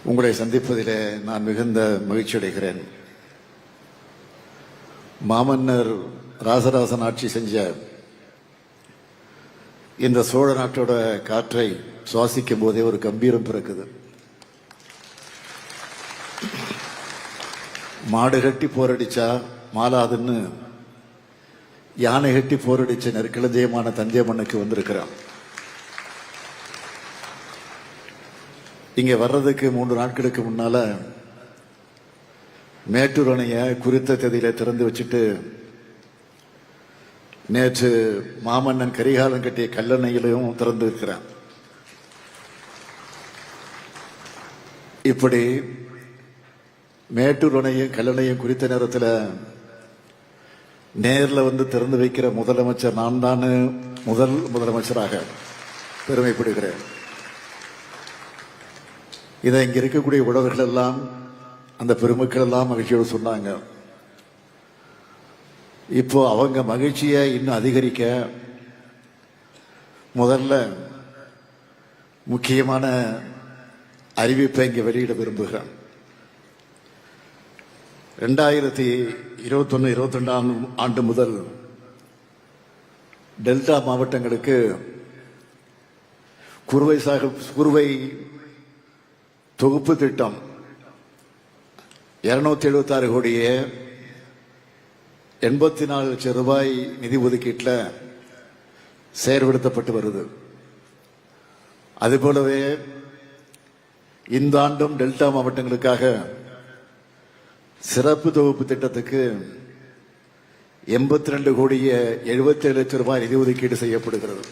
உங்களை சந்திப்பதிலே நான் மிகுந்த மகிழ்ச்சி அடைகிறேன். மாமன்னர் ராசராசன் ஆட்சி செஞ்ச இந்த சோழ நாட்டோட காற்றை சுவாசிக்கும் போதே ஒரு கம்பீரம் பிறக்குது. மாடு கட்டி போரடிச்சா மாலாதுன்னு யானை கட்டி போரடிச்ச நெற்களஞ்சியமான தஞ்சை மண்ணுக்கு வந்திருக்கிறான். இங்க வர்றதுக்கு 3 நாட்களுக்கு முன்னால மேட்டூர் அணையை குறித்த தேதியில திறந்து வச்சுட்டு நேற்று மாமன்னன் கரிகாலன் கட்டிய கல்லணையிலும் திறந்து இருக்கிறான். இப்படி மேட்டூர் அணையும் கல்லணையும் குறித்த நேரத்தில் நேரில் வந்து திறந்து வைக்கிற முதலமைச்சர் நான் தான் முதல் முதலமைச்சராக பெருமைப்படுகிறேன். இதை இங்க இருக்கக்கூடிய உழவர்கள் எல்லாம் அந்த பெருமக்கள் எல்லாம் மகிழ்ச்சியோடு சொன்னாங்க. இப்போ அவங்க மகிழ்ச்சியை இன்னும் அதிகரிக்க முதல்ல முக்கியமான அறிவிப்பை இங்க வெளியிட விரும்புகிறேன். 2021-22 ஆண்டு முதல் டெல்டா மாவட்டங்களுக்கு குறுவை தொகுப்பு திட்டம் 276 கோடியே 84 லட்சம் ரூபாய் நிதி ஒதுக்கீட்டில் செயல்படுத்தப்பட்டு வருது. அதுபோலவே இந்த ஆண்டும் டெல்டா மாவட்டங்களுக்காக சிறப்பு தொகுப்பு திட்டத்துக்கு 82 கோடியே 77 லட்சம் ரூபாய் நிதி ஒதுக்கீடு செய்யப்படுகிறது.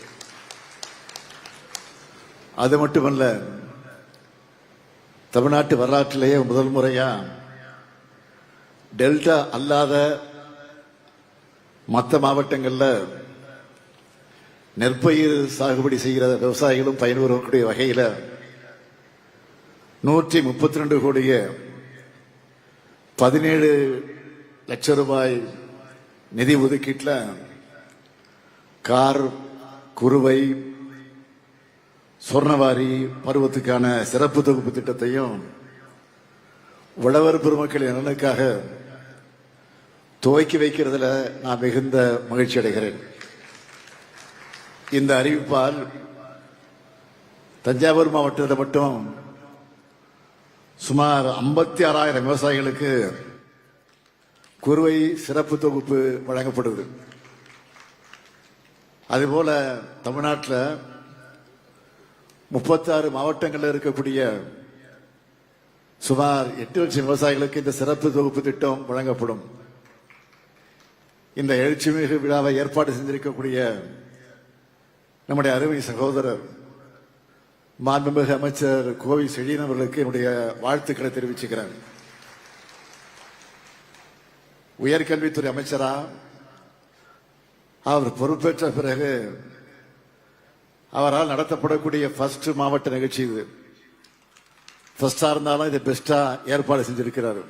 அது மட்டுமல்ல, தமிழ்நாட்டு வரலாற்றிலேயே முதல் முறையா டெல்டா அல்லாத மற்ற மாவட்டங்களில் நெற்பயிர் சாகுபடி செய்கிற விவசாயிகளும் பயன்பெறக்கூடிய வகையில் 132 கோடியே 17 லட்சம் ரூபாய் நிதி ஒதுக்கீட்டில் கார், குறுவை, சொர்ணவாரி பருவத்துக்கான சிறப்பு தொகுப்பு திட்டத்தையும் உழவர் பெருமக்களின் நலனுக்காக துவக்கி வைக்கிறதுல நான் மிகுந்த மகிழ்ச்சி அடைகிறேன். இந்த அறிவிப்பால் தஞ்சாவூர் மாவட்டத்தில் மட்டும் சுமார் 56,000 விவசாயிகளுக்கு குறுவை சிறப்பு தொகுப்பு வழங்கப்படுது. அதுபோல தமிழ்நாட்டில் 36 மாவட்டங்களில் இருக்கக்கூடிய சுமார் 8 லட்சம் விவசாயிகளுக்கு இந்த சிறப்பு தொகுப்பு திட்டம் வழங்கப்படும். இந்த எழுச்சிமிகு விழாவை ஏற்பாடு செஞ்சிருக்கக்கூடிய நம்முடைய அருமை சகோதரர் மாண்புமிகு அமைச்சர் கோவை செழியன் அவர்களுக்கு என்னுடைய வாழ்த்துக்களை தெரிவிச்சுக்கிறேன். உயர்கல்வித்துறை அமைச்சரா அவர் பொறுப்பேற்ற பிறகு அவரால் நடத்தப்படக்கூடிய ஃபர்ஸ்ட் மாவட்ட நிகழ்ச்சி இது. ஃபர்ஸ்டா இருந்தாலும் இதை பெஸ்டா ஏற்பாடு செஞ்சிருக்கிறார்.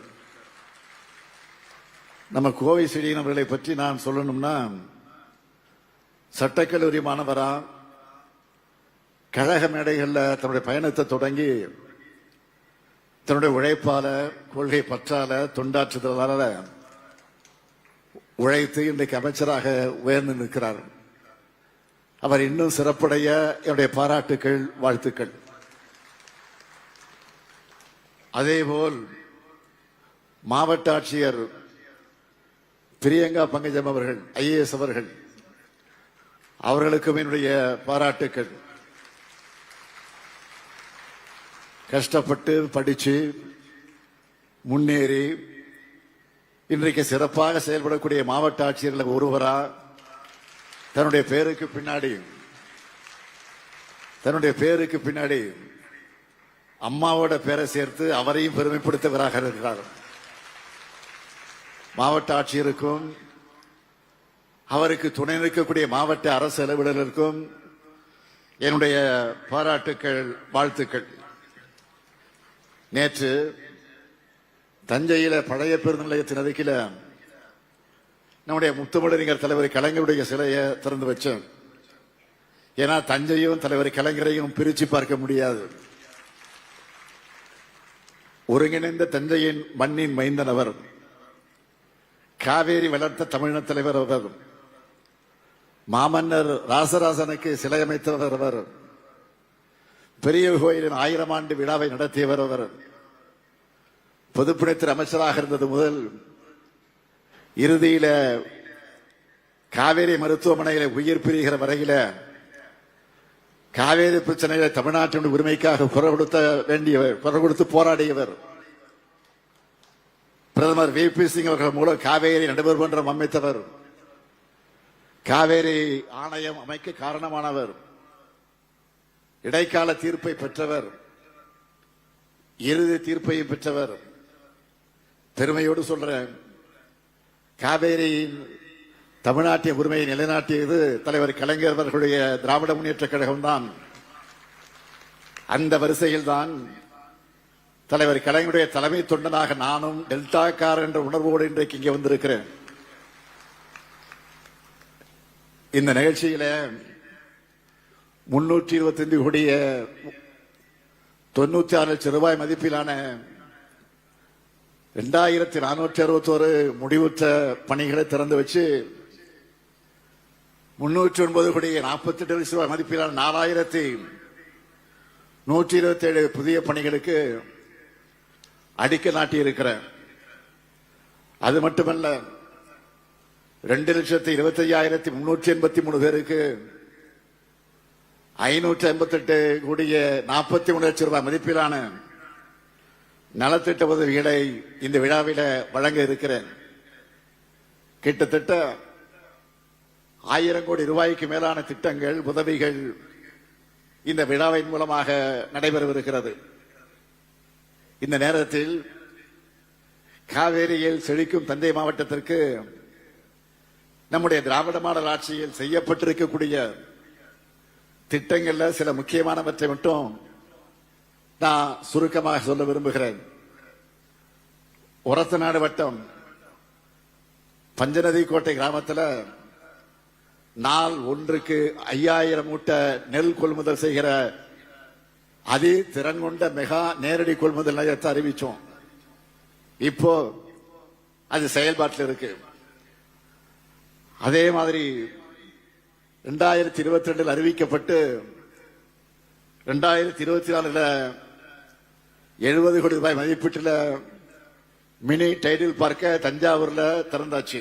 நம்ம கோவை செழியன் அவர்களை பற்றி நான் சொல்லணும்னா, சட்டக்கல்லூரி மாணவரா கழக மேடைகளில் தன்னுடைய பயணத்தை தொடங்கி தன்னுடைய உழைப்பால, கொள்கை பற்றால, தொண்டாற்றுதலால உழைத்து இன்றைக்கு அமைச்சராக உயர்ந்து நிற்கிறார். அவர் இன்னும் சிறப்புடைய என்னுடைய பாராட்டுக்கள், வாழ்த்துக்கள். அதேபோல் மாவட்ட ஆட்சியர் பிரியங்கா பங்கஜம் அவர்கள், IAS அவர்கள், அவர்களுக்கும் என்னுடைய பாராட்டுக்கள். கஷ்டப்பட்டு படிச்சு முன்னேறி இன்றைக்கு சிறப்பாக செயல்படக்கூடிய மாவட்ட ஆட்சியர்கள் ஒருவரா தன்னுடைய பேருக்கு பின்னாடி அம்மாவோட பேரை சேர்த்து அவரையும் பெருமைப்படுத்தவராக இருக்கிறார். மாவட்ட ஆட்சியருக்கும் அவருக்கு துணை நிற்கக்கூடிய மாவட்ட அரசு அலுவலர்களுக்கும் என்னுடைய பாராட்டுக்கள், வாழ்த்துக்கள். நேற்று தஞ்சையில பழைய பேருந்து நிலையத்தின் அருகில நம்முடைய முத்தமிழறிஞர் தலைவர் கலைஞருடைய சிலையை திறந்து வச்சோம். ஏன்னா தஞ்சையும் தலைவர் கலைஞரையும் பிரிச்சு பார்க்க முடியாது. ஒருங்கிணைந்த தஞ்சையின் மண்ணின் மைந்தன் அவர். காவேரி வளர்த்த தமிழின தலைவர் அவர். மாமன்னர் ராசராசனுக்கு சிலை அமைத்தவர் அவர். பெரிய கோயிலின் 1000 ஆண்டு விழாவை நடத்தியவர் அவர். பொதுப்பணித்துறை அமைச்சராக இருந்தது முதல் இறுதியில காவேரி மருத்துவமனையில உயிர் பிரிகிற வரையில காவேரி பிரச்சனையில தமிழ்நாட்டின் உரிமைக்காக குரல் கொடுத்து போராடியவர். பிரதமர் VP சிங் அவர்கள் மூலம் காவேரி நடுவர் மன்றம் அமைத்தவர். காவேரி ஆணையம் அமைக்க காரணமானவர். இடைக்கால தீர்ப்பை பெற்றவர். இறுதி தீர்ப்பையும் பெற்றவர். பெருமையோடு சொல்றேன், காவேரியின் தமிழ்நாட்டின் உரிமையை நிலைநாட்டியது தலைவர் கலைஞர் அவர்களுடைய திராவிட முன்னேற்ற கழகம் தான். அந்த வரிசையில் தான் தலைவர் கலைஞருடைய தலைமை தொண்டனாக நானும் டெல்டாக்கார் என்ற உணர்வோடு இன்றைக்கு இங்கே வந்திருக்கிறேன். இந்த நிகழ்ச்சியில 325 கோடிய 96 லட்சம் ரூபாய் மதிப்பிலான 2461 முடிவுற்ற பணிகளை திறந்து வச்சு 309 கோடிய 48 லட்சம் ரூபாய் மதிப்பிலான 4127 புதிய பணிகளுக்கு அடிக்கல் நாட்டி இருக்கிறேன். அது மட்டுமல்ல, 2,25,383 பேருக்கு 558 கோடிய 43 லட்சம் ரூபாய் மதிப்பிலான நலத்திட்ட உதவிகளை இந்த விழாவில வழங்க இருக்கிறேன். கிட்டத்தட்ட 1000 கோடி ரூபாய்க்கு மேலான திட்டங்கள், உதவிகள் இந்த விழாவின் மூலமாக நடைபெறவிருக்கிறது. இந்த நேரத்தில் காவேரியில் செழிக்கும் தஞ்சை மாவட்டத்திற்கு நம்முடைய திராவிட மாடல் ஆட்சியில் செய்யப்பட்டிருக்கக்கூடிய திட்டங்கள்ல சில முக்கியமானவற்றை மட்டும் நான் சுருக்கமாக சொல்ல விரும்புகிறேன். ஒரத்தநாடு வட்டம் பஞ்சநதி கோட்டை கிராமத்தில் நாள் ஒன்றுக்கு 5000 மூட்டை நெல் கொள்முதல் செய்கிற அதி திறன் கொண்ட மெகா நேரடி கொள்முதல் நிலையத்தை அறிவிச்சோம். இப்போ அது செயல்பாட்டில் இருக்கு. அதே மாதிரி 2022 அறிவிக்கப்பட்டு 2024 70 கோடி ரூபாய் மதிப்பீட்டில் மினி டைடில் பார்க்க தஞ்சாவூர்ல திறந்தாச்சு.